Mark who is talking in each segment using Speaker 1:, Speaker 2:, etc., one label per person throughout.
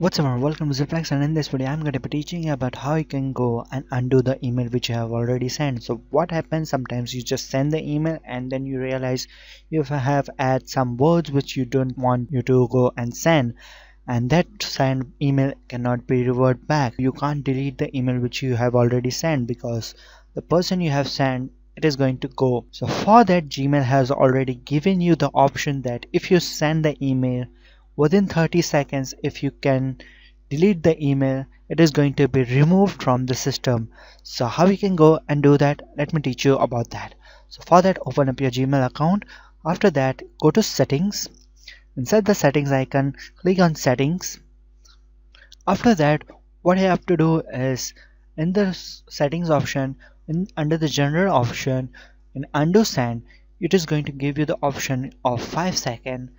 Speaker 1: What's up, everyone? Welcome to ZealPlex, and in this video I'm going to be teaching you about how you can go and undo the email which you have already sent. So what happens, sometimes you just send the email and then you realize you have added some words which you don't want you to go and send, and that sent email cannot be reverted back. You can't delete the email which you have already sent because the person you have sent, it is going to go. So for that, Gmail has already given you the option that if you send the email within 30 seconds, if you can delete the email, it is going to be removed from the system. So how you can go and do that, let me teach you about that. So for that, open up your Gmail account. After that, go to settings. Inside the settings icon, click on settings. After that, what you have to do is in the settings option, under the general option, in undo send, it is going to give you the option of 5 seconds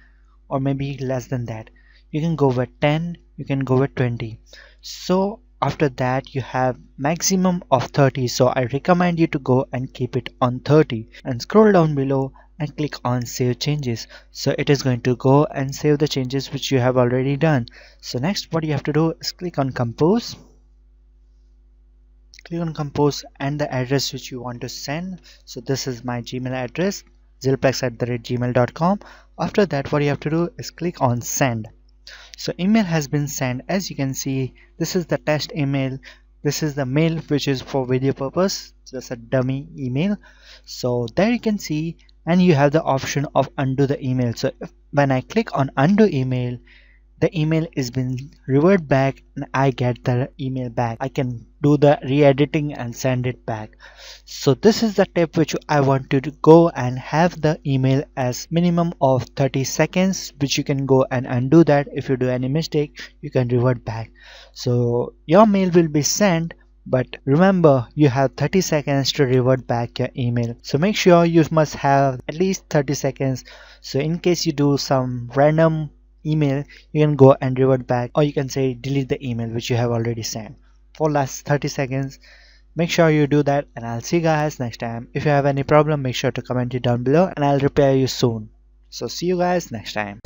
Speaker 1: or maybe less than that. You can go with 10, you can go with 20. So after that, you have maximum of 30. So I recommend you to go and keep it on 30 and scroll down below and click on save changes. So it is going to go and save the changes which you have already done. So next, what you have to do is click on compose. Click on compose and the address which you want to send. So this is my Gmail address, zealplex@gmail.com. After that, what you have to do is click on send. So email has been sent. As you can see, this is the test email. This is the mail which is for video purpose, just a dummy email. So there you can see, and you have the option of undo the email. So when I click on undo email, the email is been reverted back and I get the email back. I can do the re-editing and send it back. So this is the tip which I want you to go and have the email as minimum of 30 seconds, which you can go and undo that. If you do any mistake, you can revert back. So your mail will be sent, but remember, you have 30 seconds to revert back your email. So make sure you must have at least 30 seconds. So in case you do some random email, you can go and revert back, or you can say delete the email which you have already sent for last 30 seconds. Make sure you do that, and I'll see you guys next time. If you have any problem, make sure to comment it down below and I'll repair you soon. So see you guys next time.